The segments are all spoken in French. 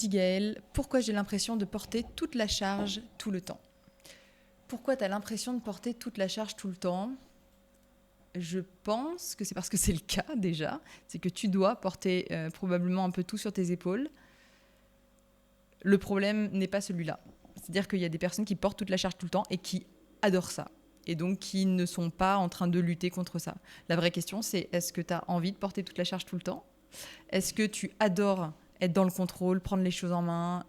Dit Gaëlle, pourquoi j'ai l'impression de porter toute la charge tout le temps ? Pourquoi tu as l'impression de porter toute la charge tout le temps ? Je pense que c'est parce que c'est le cas déjà. C'est que tu dois porter probablement un peu tout sur tes épaules. Le problème n'est pas celui-là. C'est-à-dire qu'il y a des personnes qui portent toute la charge tout le temps et qui adorent ça. Et donc qui ne sont pas en train de lutter contre ça. La vraie question, c'est est-ce que tu as envie de porter toute la charge tout le temps ? Est-ce que tu adores être dans le contrôle, prendre les choses en main,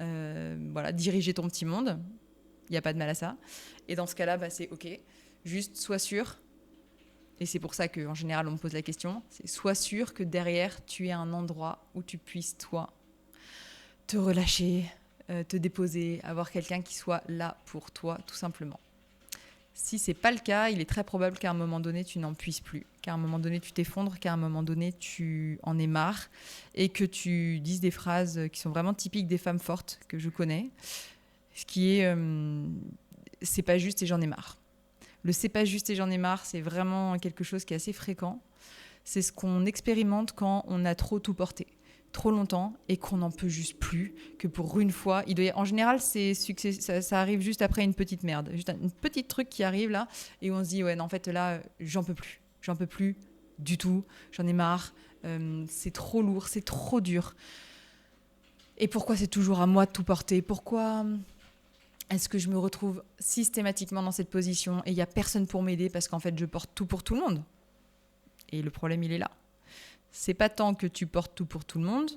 diriger ton petit monde ? Il n'y a pas de mal à ça. Et dans ce cas-là, c'est OK. Juste sois sûr, et c'est pour ça qu'en général, on me pose la question, c'est sois sûr que derrière, tu aies un endroit où tu puisses, toi, te relâcher, te déposer, avoir quelqu'un qui soit là pour toi, tout simplement. Si ce n'est pas le cas, il est très probable qu'à un moment donné, tu n'en puisses plus, qu'à un moment donné, tu t'effondres, qu'à un moment donné, tu en aies marre et que tu dises des phrases qui sont vraiment typiques des femmes fortes que je connais, ce qui est « c'est pas juste et j'en ai marre ». Le « c'est pas juste et j'en ai marre », c'est vraiment quelque chose qui est assez fréquent. C'est ce qu'on expérimente quand on a trop tout porté, trop longtemps, et qu'on n'en peut juste plus, que pour une fois, en général, ça arrive juste après une petite merde, juste un petit truc qui arrive là, et on se dit, ouais, non, en fait, là, j'en peux plus du tout, j'en ai marre, c'est trop lourd, c'est trop dur. Et pourquoi c'est toujours à moi de tout porter ? Pourquoi est-ce que je me retrouve systématiquement dans cette position et il n'y a personne pour m'aider parce qu'en fait, je porte tout pour tout le monde ? Et le problème, il est là. C'est pas tant que tu portes tout pour tout le monde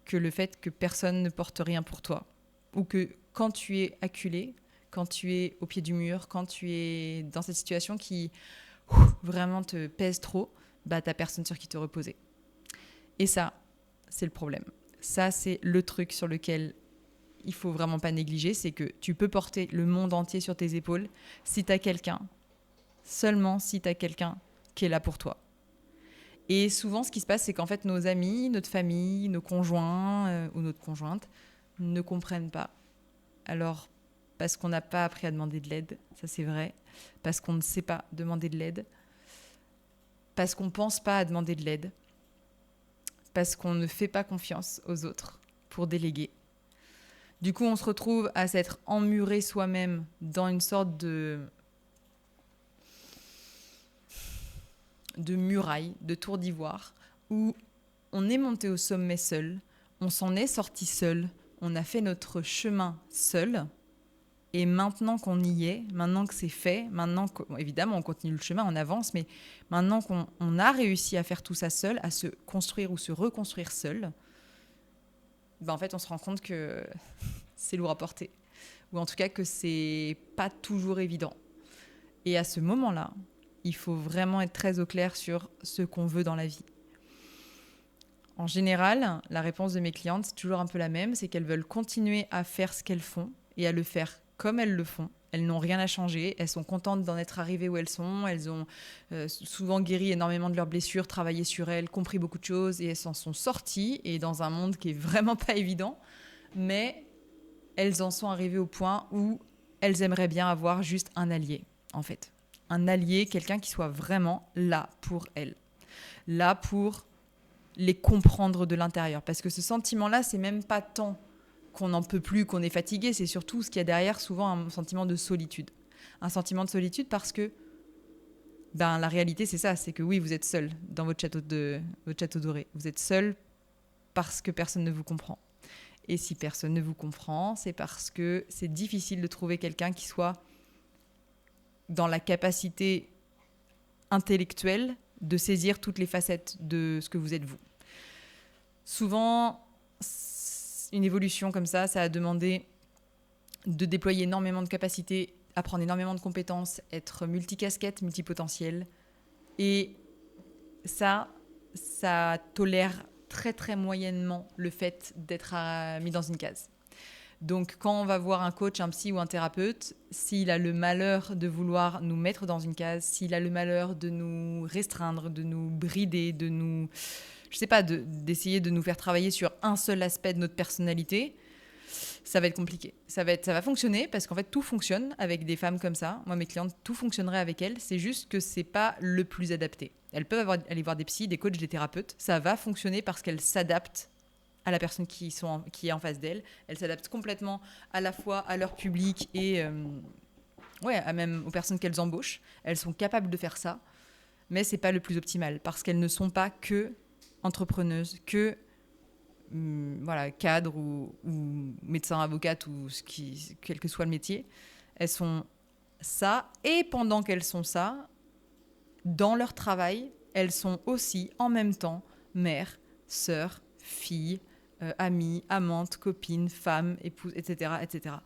que le fait que personne ne porte rien pour toi. Ou que quand tu es acculé, quand tu es au pied du mur, quand tu es dans cette situation qui vraiment te pèse trop, t'as personne sur qui te reposer. Et ça, c'est le problème. Ça, c'est le truc sur lequel il faut vraiment pas négliger, c'est que tu peux porter le monde entier sur tes épaules si tu as quelqu'un, seulement si tu as quelqu'un qui est là pour toi. Et souvent, ce qui se passe, c'est qu'en fait, nos amis, notre famille, nos conjoints ou notre conjointe ne comprennent pas. Alors, parce qu'on n'a pas appris à demander de l'aide, ça c'est vrai, parce qu'on ne sait pas demander de l'aide, parce qu'on ne pense pas à demander de l'aide, parce qu'on ne fait pas confiance aux autres pour déléguer. Du coup, on se retrouve à s'être emmuré soi-même dans une sorte de muraille, de tour d'ivoire, où on est monté au sommet seul, on s'en est sorti seul, on a fait notre chemin seul, et maintenant qu'on y est, maintenant que c'est fait, évidemment on continue le chemin, on avance, mais maintenant qu'on a réussi à faire tout ça seul, à se construire ou se reconstruire seul, en fait on se rend compte que c'est lourd à porter, ou en tout cas que c'est pas toujours évident. Et à ce moment-là, il faut vraiment être très au clair sur ce qu'on veut dans la vie. En général, la réponse de mes clientes, c'est toujours un peu la même, c'est qu'elles veulent continuer à faire ce qu'elles font et à le faire comme elles le font. Elles n'ont rien à changer, elles sont contentes d'en être arrivées où elles sont, elles ont souvent guéri énormément de leurs blessures, travaillé sur elles, compris beaucoup de choses et elles s'en sont sorties, et dans un monde qui est vraiment pas évident, mais elles en sont arrivées au point où elles aimeraient bien avoir juste un allié, en fait. Un allié, quelqu'un qui soit vraiment là pour elles, là pour les comprendre de l'intérieur. Parce que ce sentiment-là, c'est même pas tant qu'on n'en peut plus, qu'on est fatigué, c'est surtout ce qu'il y a derrière, souvent un sentiment de solitude. Un sentiment de solitude parce que la réalité, c'est ça, c'est que oui, vous êtes seul dans votre château doré. Vous êtes seul parce que personne ne vous comprend. Et si personne ne vous comprend, c'est parce que c'est difficile de trouver quelqu'un qui soit dans la capacité intellectuelle de saisir toutes les facettes de ce que vous êtes vous. Souvent, une évolution comme ça a demandé de déployer énormément de capacités, apprendre énormément de compétences, être multicasquette, multipotentiel. Et ça tolère très très moyennement le fait d'être mis dans une case. Donc quand on va voir un coach, un psy ou un thérapeute, s'il a le malheur de vouloir nous mettre dans une case, s'il a le malheur de nous restreindre, de nous brider, d'essayer de nous faire travailler sur un seul aspect de notre personnalité, ça va être compliqué. Ça va fonctionner parce qu'en fait tout fonctionne avec des femmes comme ça. Moi, mes clientes, tout fonctionnerait avec elles. C'est juste que c'est pas le plus adapté. Elles peuvent aller voir des psys, des coachs, des thérapeutes. Ça va fonctionner parce qu'elles s'adaptent à la personne qui est en face d'elles. Elles s'adaptent complètement à la fois à leur public et même aux personnes qu'elles embauchent. Elles sont capables de faire ça, mais c'est pas le plus optimal parce qu'elles ne sont pas que entrepreneuses, que cadres ou médecins, avocates ou quel que soit le métier. Elles sont ça, et pendant qu'elles sont ça, dans leur travail, elles sont aussi en même temps mères, sœurs, filles, amies, amantes, copines, femmes, épouses, etc., etc.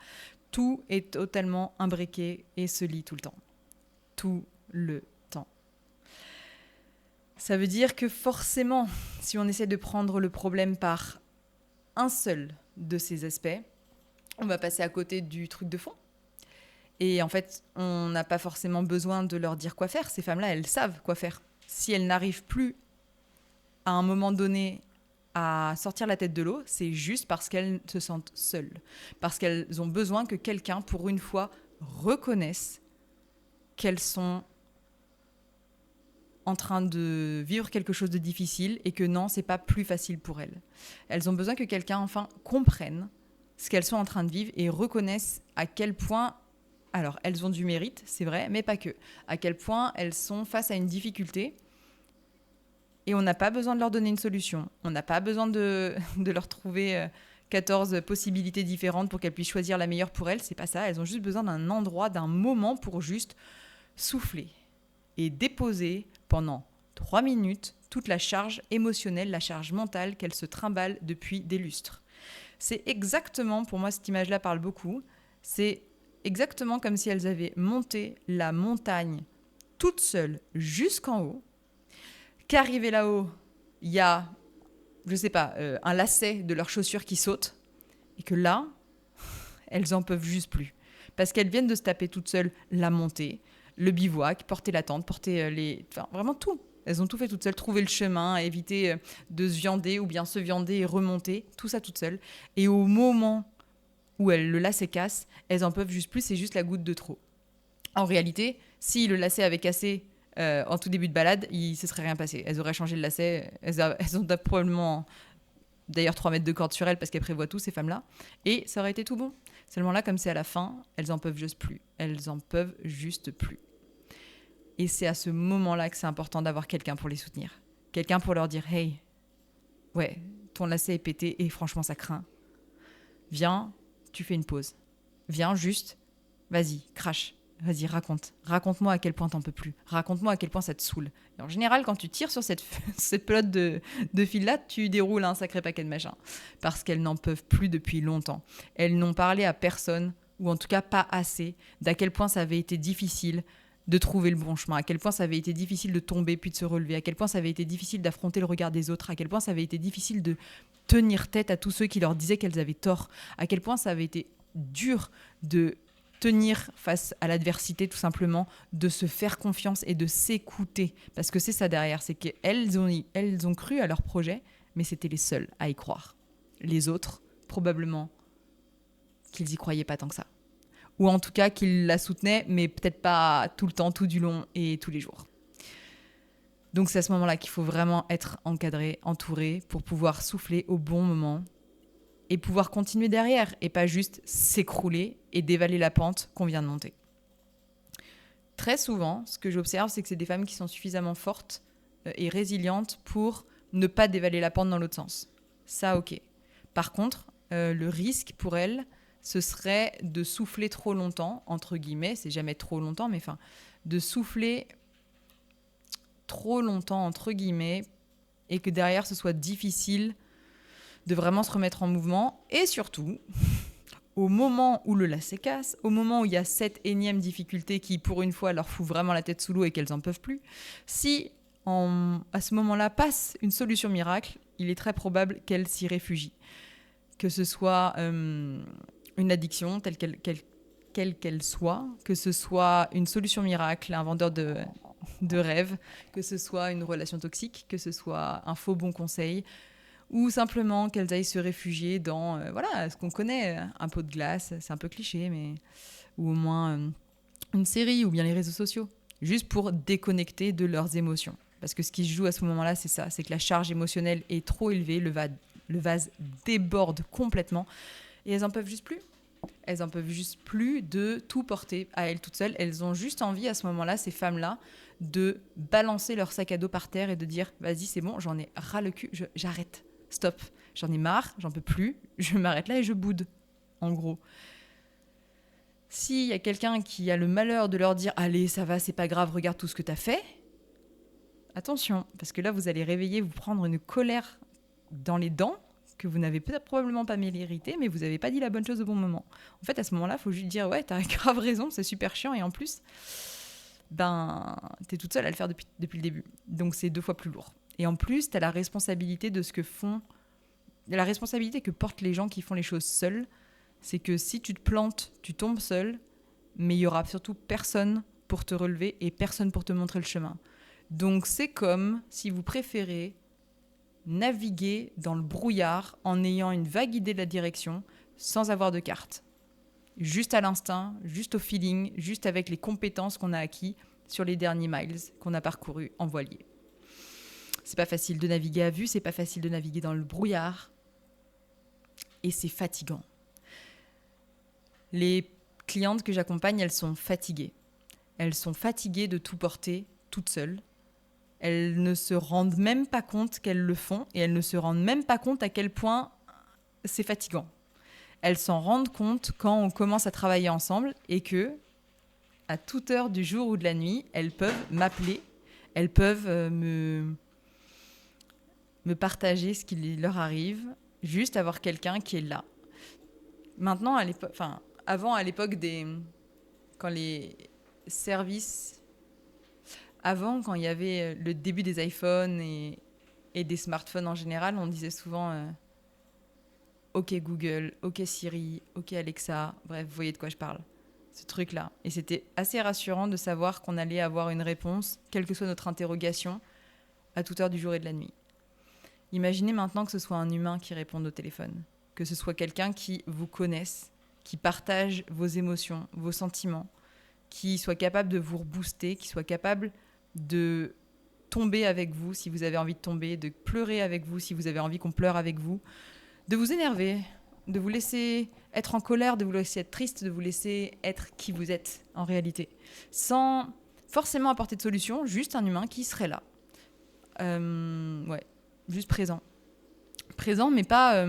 Tout est totalement imbriqué et se lie tout le temps. Tout le temps. Ça veut dire que forcément, si on essaie de prendre le problème par un seul de ces aspects, on va passer à côté du truc de fond. Et en fait, on n'a pas forcément besoin de leur dire quoi faire. Ces femmes-là, elles savent quoi faire. Si elles n'arrivent plus à un moment donné à sortir la tête de l'eau, c'est juste parce qu'elles se sentent seules. Parce qu'elles ont besoin que quelqu'un, pour une fois, reconnaisse qu'elles sont en train de vivre quelque chose de difficile et que non, c'est pas plus facile pour elles. Elles ont besoin que quelqu'un, enfin, comprenne ce qu'elles sont en train de vivre et reconnaisse à quel point... Alors, elles ont du mérite, c'est vrai, mais pas que. À quel point elles sont face à une difficulté et on n'a pas besoin de leur donner une solution. On n'a pas besoin de leur trouver 14 possibilités différentes pour qu'elles puissent choisir la meilleure pour elles. C'est pas ça. Elles ont juste besoin d'un endroit, d'un moment pour juste souffler et déposer pendant 3 minutes toute la charge émotionnelle, la charge mentale qu'elles se trimballent depuis des lustres. C'est exactement, pour moi, cette image-là parle beaucoup, c'est exactement comme si elles avaient monté la montagne toutes seules jusqu'en haut, qu'arrivé là-haut, il y a, je sais pas, un lacet de leurs chaussures qui saute, et que là, elles en peuvent juste plus. Parce qu'elles viennent de se taper toutes seules la montée, le bivouac, porter la tente, porter enfin, vraiment tout. Elles ont tout fait toutes seules, trouver le chemin, éviter de se viander ou bien se viander et remonter, tout ça toutes seules. Et au moment où le lacet casse, elles en peuvent juste plus, c'est juste la goutte de trop. En réalité, si le lacet avait cassé en tout début de balade, il ne se serait rien passé. Elles auraient changé le lacet, elles ont probablement d'ailleurs 3 mètres de corde sur elles parce qu'elles prévoient tout, ces femmes-là, et ça aurait été tout bon. Seulement là, comme c'est à la fin, elles en peuvent juste plus. Elles en peuvent juste plus. Et c'est à ce moment-là que c'est important d'avoir quelqu'un pour les soutenir. Quelqu'un pour leur dire « Hey, ouais, ton lacet est pété et franchement, ça craint. Viens, tu fais une pause. Viens juste, vas-y, crache. Vas-y, raconte. Raconte-moi à quel point t'en peux plus. Raconte-moi à quel point ça te saoule. » Et en général, quand tu tires sur cette pelote de fil-là, tu déroules un sacré paquet de machins. Parce qu'elles n'en peuvent plus depuis longtemps. Elles n'ont parlé à personne, ou en tout cas pas assez, d'à quel point ça avait été difficile de trouver le bon chemin, à quel point ça avait été difficile de tomber puis de se relever, à quel point ça avait été difficile d'affronter le regard des autres, à quel point ça avait été difficile de tenir tête à tous ceux qui leur disaient qu'elles avaient tort, à quel point ça avait été dur de tenir face à l'adversité, tout simplement, de se faire confiance et de s'écouter. Parce que c'est ça derrière, c'est qu'elles ont cru à leur projet, mais c'était les seules à y croire. Les autres, probablement, qu'ils y croyaient pas tant que ça. Ou en tout cas qu'ils la soutenaient, mais peut-être pas tout le temps, tout du long et tous les jours. Donc c'est à ce moment-là qu'il faut vraiment être encadré, entouré, pour pouvoir souffler au bon moment et pouvoir continuer derrière, et pas juste s'écrouler et dévaler la pente qu'on vient de monter. Très souvent, ce que j'observe, c'est que c'est des femmes qui sont suffisamment fortes et résilientes pour ne pas dévaler la pente dans l'autre sens. Ça, ok. Par contre, le risque pour elles, ce serait de souffler trop longtemps, entre guillemets, c'est jamais trop longtemps, mais enfin, de souffler trop longtemps, entre guillemets, et que derrière, ce soit difficile de vraiment se remettre en mouvement. Et surtout, au moment où le lacet casse, au moment où il y a cette énième difficulté qui, pour une fois, leur fout vraiment la tête sous l'eau et qu'elles n'en peuvent plus, si à ce moment-là passe une solution miracle, il est très probable qu'elles s'y réfugient. Que ce soit une addiction telle qu'elle soit, que ce soit une solution miracle, un vendeur de rêves, que ce soit une relation toxique, que ce soit un faux bon conseil, ou simplement qu'elles aillent se réfugier dans ce qu'on connaît, un pot de glace, c'est un peu cliché, mais ou au moins une série ou bien les réseaux sociaux, juste pour déconnecter de leurs émotions. Parce que ce qui se joue à ce moment-là, c'est ça, c'est que la charge émotionnelle est trop élevée, le Le vase déborde complètement et elles en peuvent juste plus. Elles en peuvent juste plus de tout porter à elles toutes seules. Elles ont juste envie à ce moment-là, ces femmes-là, de balancer leur sac à dos par terre et de dire vas-y, c'est bon, j'en ai ras le cul, j'arrête, stop, j'en ai marre, j'en peux plus, je m'arrête là et je boude, en gros. S'il y a quelqu'un qui a le malheur de leur dire allez, ça va, c'est pas grave, regarde tout ce que t'as fait, attention, parce que là, vous allez réveiller, vous prendre une colère dans les dents que vous n'avez peut-être probablement pas mérité, mais vous n'avez pas dit la bonne chose au bon moment. En fait, à ce moment-là, il faut juste dire ouais, t'as grave raison, c'est super chiant, et en plus, t'es toute seule à le faire depuis le début. Donc c'est 2 fois plus lourd. Et en plus, t'as la responsabilité de ce que font... La responsabilité que portent les gens qui font les choses seuls, c'est que si tu te plantes, tu tombes seul, mais il y aura surtout personne pour te relever et personne pour te montrer le chemin. Donc c'est comme si vous préférez naviguer dans le brouillard en ayant une vague idée de la direction sans avoir de carte. Juste à l'instinct, juste au feeling, juste avec les compétences qu'on a acquis sur les derniers miles qu'on a parcourus en voilier. C'est pas facile de naviguer à vue, c'est pas facile de naviguer dans le brouillard et c'est fatigant. Les clientes que j'accompagne, elles sont fatiguées. Elles sont fatiguées de tout porter toutes seules. Elles ne se rendent même pas compte qu'elles le font et elles ne se rendent même pas compte à quel point c'est fatigant. Elles s'en rendent compte quand on commence à travailler ensemble et que, à toute heure du jour ou de la nuit, elles peuvent m'appeler, elles peuvent me partager ce qui leur arrive, juste avoir quelqu'un qui est là. Maintenant, avant, à l'époque quand les services... Avant, quand il y avait le début des iPhones et des smartphones en général, on disait souvent OK Google, OK Siri, OK Alexa, bref, vous voyez de quoi je parle. Ce truc-là. Et c'était assez rassurant de savoir qu'on allait avoir une réponse, quelle que soit notre interrogation, à toute heure du jour et de la nuit. Imaginez maintenant que ce soit un humain qui réponde au téléphone, que ce soit quelqu'un qui vous connaisse, qui partage vos émotions, vos sentiments, qui soit capable de vous rebooster, qui soit capable de tomber avec vous si vous avez envie de tomber, de pleurer avec vous si vous avez envie qu'on pleure avec vous, de vous énerver, de vous laisser être en colère, de vous laisser être triste, de vous laisser être qui vous êtes en réalité, sans forcément apporter de solution, juste un humain qui serait là. Juste présent. Présent, mais pas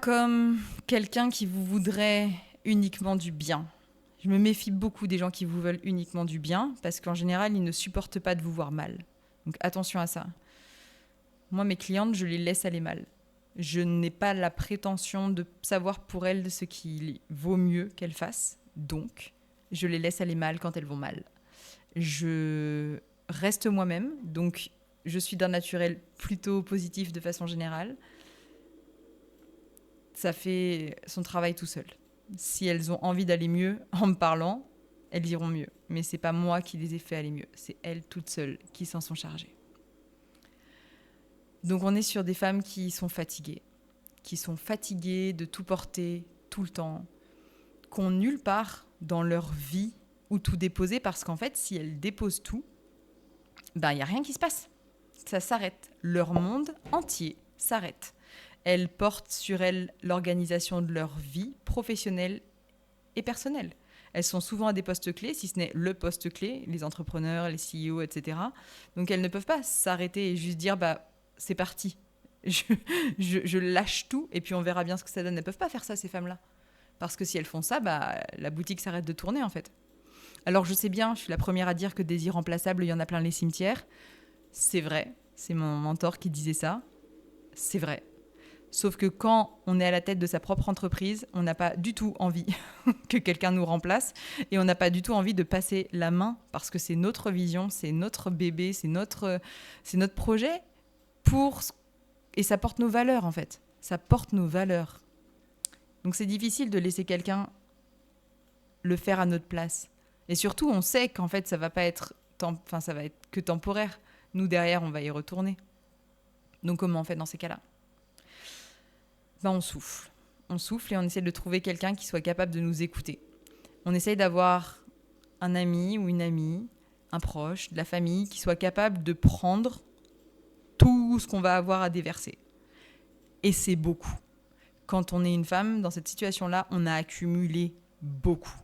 comme quelqu'un qui vous voudrait uniquement du bien. Je me méfie beaucoup des gens qui vous veulent uniquement du bien, parce qu'en général, ils ne supportent pas de vous voir mal. Donc attention à ça. Moi, mes clientes, je les laisse aller mal. Je n'ai pas la prétention de savoir pour elles ce qu'il vaut mieux qu'elles fassent. Donc, je les laisse aller mal quand elles vont mal. Je reste moi-même, donc je suis d'un naturel plutôt positif de façon générale. Ça fait son travail tout seul. Si elles ont envie d'aller mieux en me parlant, elles iront mieux. Mais c'est pas moi qui les ai fait aller mieux, c'est elles toutes seules qui s'en sont chargées. Donc on est sur des femmes qui sont fatiguées de tout porter tout le temps, qui n'ont nulle part dans leur vie où tout déposer, parce qu'en fait, si elles déposent tout, il n'y a rien qui se passe. Ça s'arrête. Leur monde entier s'arrête. Elles portent sur elles l'organisation de leur vie professionnelle et personnelle. Elles sont souvent à des postes clés, si ce n'est le poste clé, les entrepreneurs, les CEO, etc. Donc elles ne peuvent pas s'arrêter et juste dire c'est parti. Je lâche tout et puis on verra bien ce que ça donne. Elles ne peuvent pas faire ça, ces femmes-là. Parce que si elles font ça, la boutique s'arrête de tourner, en fait. Alors je sais bien, je suis la première à dire que des irremplaçables, il y en a plein les cimetières. C'est vrai, c'est mon mentor qui disait ça. C'est vrai. Sauf que quand on est à la tête de sa propre entreprise, on n'a pas du tout envie que quelqu'un nous remplace et on n'a pas du tout envie de passer la main parce que c'est notre vision, c'est notre bébé, c'est notre projet et ça porte nos valeurs en fait. Ça porte nos valeurs. Donc c'est difficile de laisser quelqu'un le faire à notre place. Et surtout, on sait qu'en fait, ça va être que temporaire. Nous, derrière, on va y retourner. Donc comment on fait dans ces cas-là ? On souffle. On souffle et on essaie de trouver quelqu'un qui soit capable de nous écouter. On essaye d'avoir un ami ou une amie, un proche, de la famille, qui soit capable de prendre tout ce qu'on va avoir à déverser. Et c'est beaucoup. Quand on est une femme, dans cette situation-là, on a accumulé beaucoup.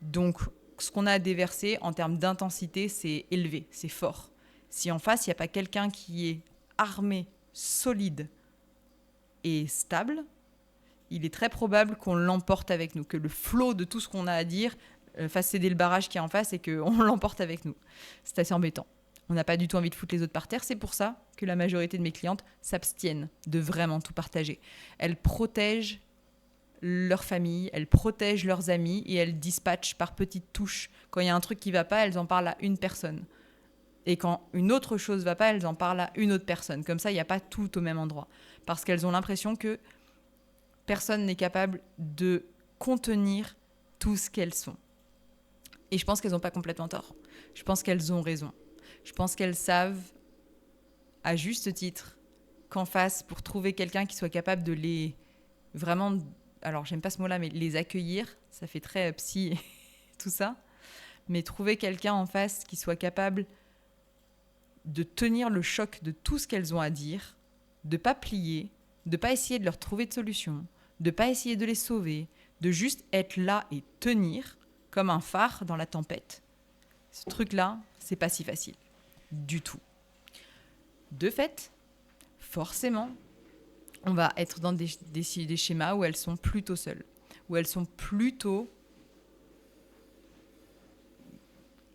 Donc, ce qu'on a à déverser en termes d'intensité, c'est élevé, c'est fort. Si en face, il n'y a pas quelqu'un qui est armé, solide et stable, il est très probable qu'on l'emporte avec nous, que le flot de tout ce qu'on a à dire fasse céder le barrage qui est en face et qu'on l'emporte avec nous. C'est assez embêtant. On n'a pas du tout envie de foutre les autres par terre. C'est pour ça que la majorité de mes clientes s'abstiennent de vraiment tout partager. Elles protègent leur famille, elles protègent leurs amis et elles dispatchent par petites touches. Quand il y a un truc qui ne va pas, elles en parlent à une personne. Et quand une autre chose ne va pas, elles en parlent à une autre personne. Comme ça, il n'y a pas tout au même endroit. Parce qu'elles ont l'impression que personne n'est capable de contenir tout ce qu'elles sont. Et je pense qu'elles n'ont pas complètement tort. Je pense qu'elles ont raison. Je pense qu'elles savent, à juste titre, qu'en face, pour trouver quelqu'un qui soit capable de les... Vraiment, alors j'aime pas ce mot-là, mais les accueillir, ça fait très psy, tout ça. Mais trouver quelqu'un en face qui soit capable de tenir le choc de tout ce qu'elles ont à dire, de pas plier, de pas essayer de leur trouver de solution, de pas essayer de les sauver, de juste être là et tenir comme un phare dans la tempête. Ce truc-là, c'est pas si facile. Du tout. De fait, forcément, on va être dans des schémas où elles sont plutôt seules, où elles sont plutôt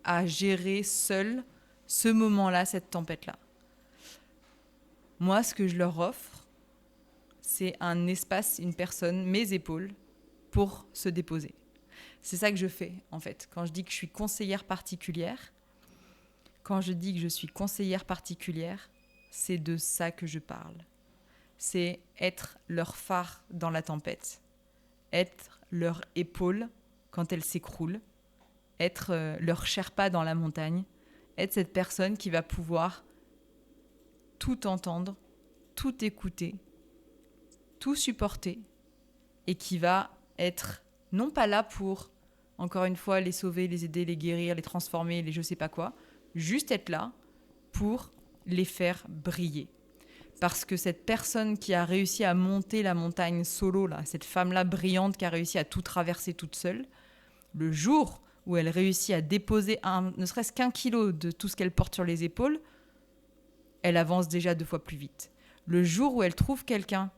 à gérer seules ce moment-là, cette tempête-là. Moi, ce que je leur offre, c'est un espace, une personne, mes épaules, pour se déposer. C'est ça que je fais, en fait. Quand je dis que je suis conseillère particulière, c'est de ça que je parle. C'est être leur phare dans la tempête, être leur épaule quand elle s'écroule, être leur sherpa dans la montagne, être cette personne qui va pouvoir tout entendre, tout écouter, tout supporter et qui va être non pas là pour, encore une fois, les sauver, les aider, les guérir, les transformer, les je sais pas quoi, juste être là pour les faire briller. Parce que cette personne qui a réussi à monter la montagne solo, là, cette femme-là brillante qui a réussi à tout traverser toute seule, le jour où elle réussit à déposer ne serait-ce qu'un kilo de tout ce qu'elle porte sur les épaules, elle avance déjà 2 fois plus vite. Le jour où elle trouve quelqu'un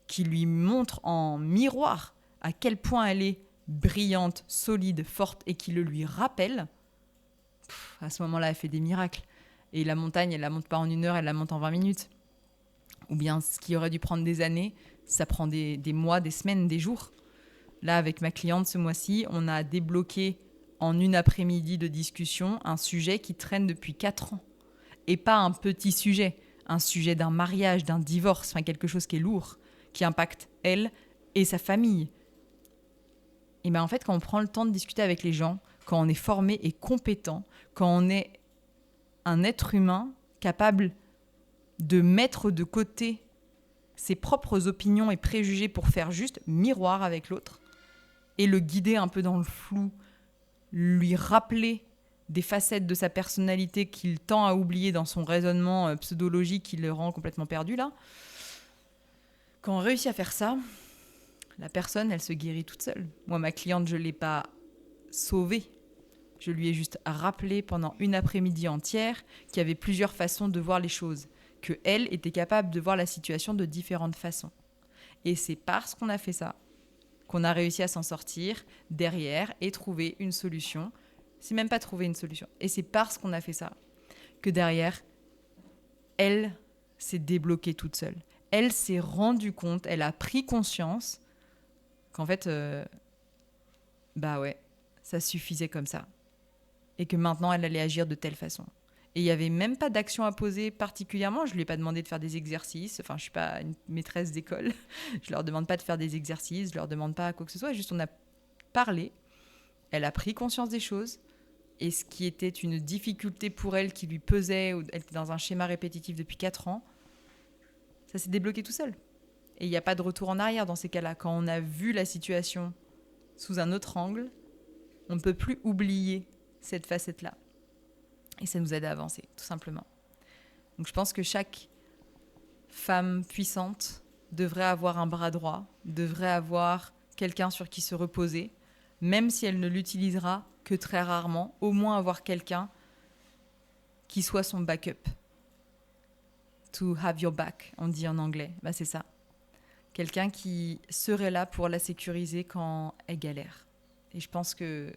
qui lui montre en miroir à quel point elle est brillante, solide, forte et qui le lui rappelle, à ce moment-là, elle fait des miracles. Et la montagne, elle la monte pas en 1 heure, elle la monte en 20 minutes. Ou bien ce qui aurait dû prendre des années, ça prend des mois, des semaines, des jours. Là, avec ma cliente ce mois-ci, on a débloqué en une après-midi de discussion un sujet qui traîne depuis 4 ans. Et pas un petit sujet, un sujet d'un mariage, d'un divorce, enfin quelque chose qui est lourd, qui impacte elle et sa famille. Et bien en fait, quand on prend le temps de discuter avec les gens, quand on est formé et compétent, quand on est un être humain capable de mettre de côté ses propres opinions et préjugés pour faire juste miroir avec l'autre et le guider un peu dans le flou, lui rappeler des facettes de sa personnalité qu'il tend à oublier dans son raisonnement pseudologique qui le rend complètement perdu là. Quand on réussit à faire ça, la personne, elle se guérit toute seule. Moi, ma cliente, je ne l'ai pas sauvée. Je lui ai juste rappelé pendant une après-midi entière qu'il y avait plusieurs façons de voir les choses, qu'elle était capable de voir la situation de différentes façons. Et c'est parce qu'on a fait ça qu'on a réussi à s'en sortir derrière et trouver une solution. C'est même pas trouver une solution. Et c'est parce qu'on a fait ça que derrière, elle s'est débloquée toute seule. Elle s'est rendue compte, elle a pris conscience qu'en fait, ça suffisait comme ça. Et que maintenant, elle allait agir de telle façon. Et il n'y avait même pas d'action à poser particulièrement. Je ne lui ai pas demandé de faire des exercices. Enfin, je ne suis pas une maîtresse d'école. Je ne leur demande pas de faire des exercices. Je ne leur demande pas quoi que ce soit. Juste, on a parlé. Elle a pris conscience des choses. Et ce qui était une difficulté pour elle, qui lui pesait, ou elle était dans un schéma répétitif depuis 4 ans, ça s'est débloqué tout seul. Et il n'y a pas de retour en arrière dans ces cas-là. Quand on a vu la situation sous un autre angle, on ne peut plus oublier cette facette-là. Et ça nous aide à avancer, tout simplement. Donc je pense que chaque femme puissante devrait avoir un bras droit, devrait avoir quelqu'un sur qui se reposer, même si elle ne l'utilisera que très rarement, au moins avoir quelqu'un qui soit son backup. To have your back, on dit en anglais. Bah, c'est ça. Quelqu'un qui serait là pour la sécuriser quand elle galère. Et je pense que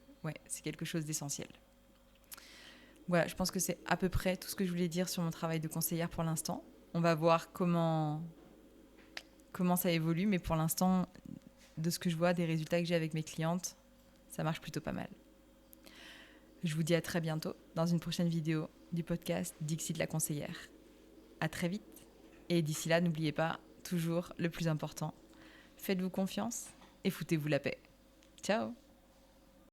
c'est quelque chose d'essentiel. Voilà, je pense que c'est à peu près tout ce que je voulais dire sur mon travail de conseillère pour l'instant. On va voir comment ça évolue, mais pour l'instant, de ce que je vois, des résultats que j'ai avec mes clientes, ça marche plutôt pas mal. Je vous dis à très bientôt dans une prochaine vidéo du podcast Dixit la conseillère. À très vite. Et d'ici là, n'oubliez pas, toujours le plus important, faites-vous confiance et foutez-vous la paix. Ciao!